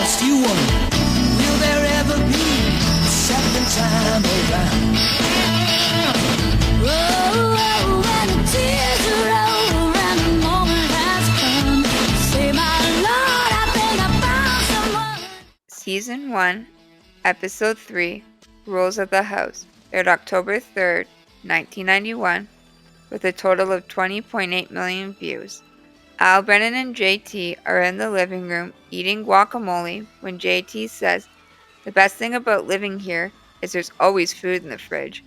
First you wonder, will there ever be a second time around? Oh, when the tears are over and the moment has come, say my Lord, I think I found someone. Season 1, Episode 3, Rules of the House, aired October 3rd, 1991, with a total of 20.8 million views. Al, Brennan, and JT are in the living room eating guacamole when JT says, "The best thing about living here is there's always food in the fridge."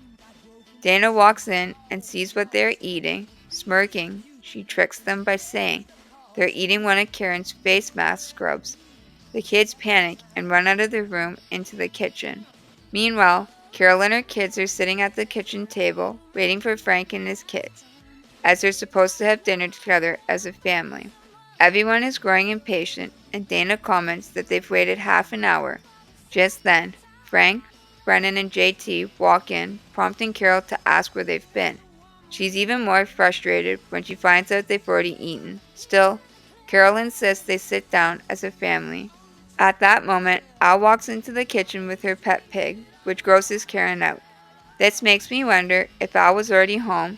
Dana walks in and sees what they're eating. Smirking, she tricks them by saying they're eating one of Karen's face mask scrubs. The kids panic and run out of the room into the kitchen. Meanwhile, Carol and her kids are sitting at the kitchen table waiting for Frank and his kids, as they're supposed to have dinner together as a family. Everyone is growing impatient, and Dana comments that they've waited half an hour. Just then, Frank, Brennan, and JT walk in, prompting Carol to ask where they've been. She's even more frustrated when she finds out they've already eaten. Still, Carol insists they sit down as a family. At that moment, Al walks into the kitchen with her pet pig, which grosses Karen out. This makes me wonder if Al was already home,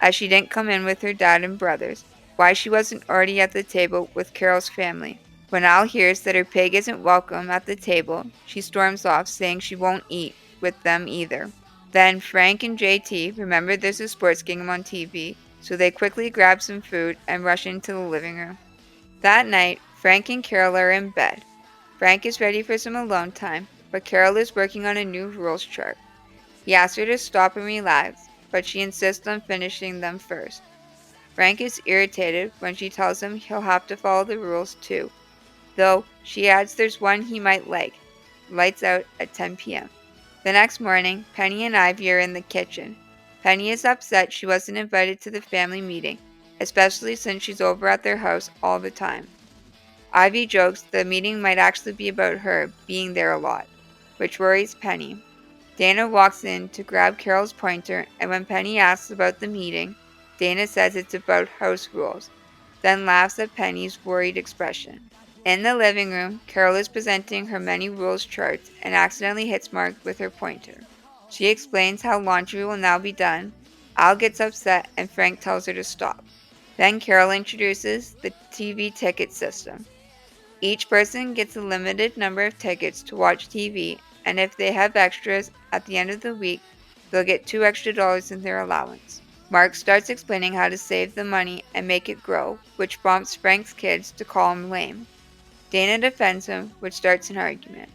as she didn't come in with her dad and brothers, why she wasn't already at the table with Carol's family. When Al hears that her pig isn't welcome at the table, she storms off, saying she won't eat with them either. Then Frank and JT remember there's a sports game on TV, so they quickly grab some food and rush into the living room. That night, Frank and Carol are in bed. Frank is ready for some alone time, but Carol is working on a new rules chart. He asks her to stop and relax, but she insists on finishing them first. Frank is irritated when she tells him he'll have to follow the rules too, though she adds there's one he might like: lights out at 10 p.m. The next morning, Penny and Ivy are in the kitchen. Penny is upset she wasn't invited to the family meeting, especially since she's over at their house all the time. Ivy jokes the meeting might actually be about her being there a lot, which worries Penny. Dana walks in to grab Carol's pointer, and when Penny asks about the meeting, Dana says it's about house rules, then laughs at Penny's worried expression. In the living room, Carol is presenting her many rules charts and accidentally hits Mark with her pointer. She explains how laundry will now be done. Al gets upset and Frank tells her to stop. Then Carol introduces the TV ticket system. Each person gets a limited number of tickets to watch TV, and if they have extras at the end of the week, they'll get $2 extra in their allowance. Mark starts explaining how to save the money and make it grow, which prompts Frank's kids to call him lame. Dana defends him, which starts an argument.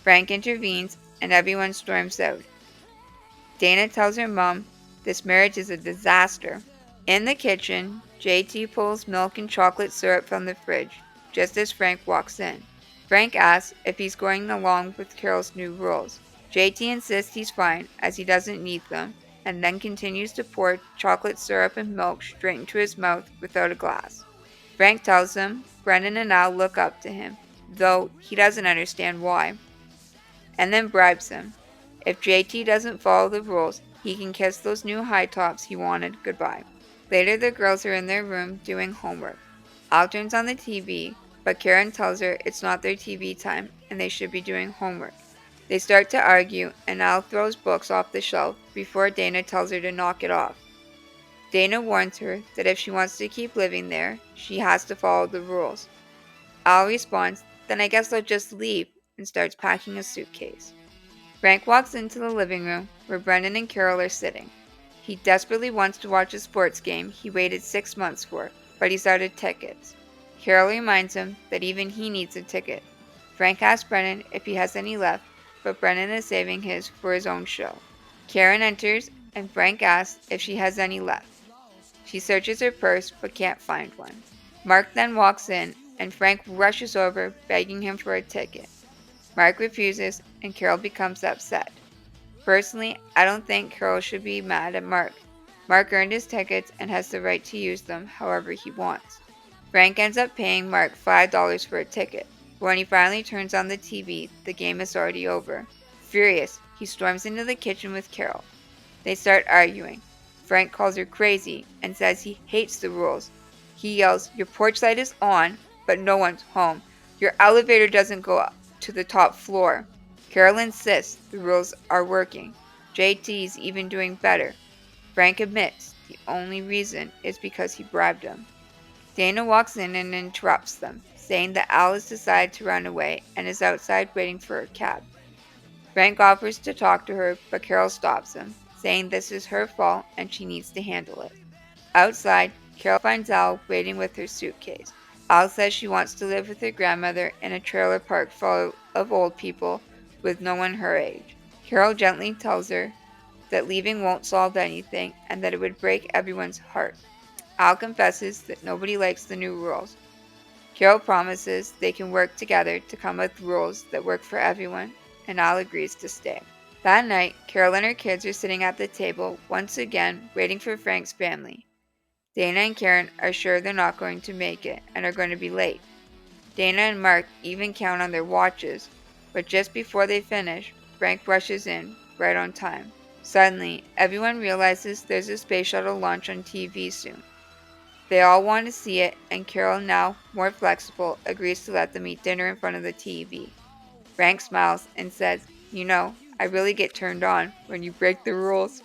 Frank intervenes, and everyone storms out. Dana tells her mom this marriage is a disaster. In the kitchen, JT pulls milk and chocolate syrup from the fridge, just as Frank walks in. Frank asks if he's going along with Carol's new rules. JT insists he's fine, as he doesn't need them, and then continues to pour chocolate syrup and milk straight into his mouth without a glass. Frank tells him Brennan and Al look up to him, though he doesn't understand why, and then bribes him. If JT doesn't follow the rules, he can kiss those new high tops he wanted goodbye. Later, the girls are in their room doing homework. Al turns on the TV, but Karen tells her it's not their TV time and they should be doing homework. They start to argue, and Al throws books off the shelf before Dana tells her to knock it off. Dana warns her that if she wants to keep living there, she has to follow the rules. Al responds, "Then I guess I'll just leave," and starts packing a suitcase. Frank walks into the living room where Brendan and Carol are sitting. He desperately wants to watch a sports game he waited 6 months for, but he's out of tickets. Carol reminds him that even he needs a ticket. Frank asks Brennan if he has any left, but Brennan is saving his for his own show. Karen enters, and Frank asks if she has any left. She searches her purse, but can't find one. Mark then walks in, and Frank rushes over, begging him for a ticket. Mark refuses, and Carol becomes upset. Personally, I don't think Carol should be mad at Mark. Mark earned his tickets and has the right to use them however he wants. Frank ends up paying Mark $5 for a ticket, but when he finally turns on the TV, the game is already over. Furious, he storms into the kitchen with Carol. They start arguing. Frank calls her crazy and says he hates the rules. He yells, "Your porch light is on, but no one's home. Your elevator doesn't go up to the top floor. Carol insists the rules are working. JT's even doing better. Frank admits the only reason is because he bribed him. Dana walks in and interrupts them, saying that Alice decided to run away and is outside waiting for her cab. Frank offers to talk to her, but Carol stops him, saying this is her fault and she needs to handle it. Outside, Carol finds Al waiting with her suitcase. Al says she wants to live with her grandmother in a trailer park full of old people with no one her age. Carol gently tells her that leaving won't solve anything and that it would break everyone's heart. Al confesses that nobody likes the new rules. Carol promises they can work together to come up with rules that work for everyone, and Al agrees to stay. That night, Carol and her kids are sitting at the table, once again waiting for Frank's family. Dana and Karen are sure they're not going to make it and are going to be late. Dana and Mark even count on their watches, but just before they finish, Frank rushes in, right on time. Suddenly, everyone realizes there's a space shuttle launch on TV soon. They all want to see it, and Carol, now more flexible, agrees to let them eat dinner in front of the TV. Frank smiles and says, "You know, I really get turned on when you break the rules."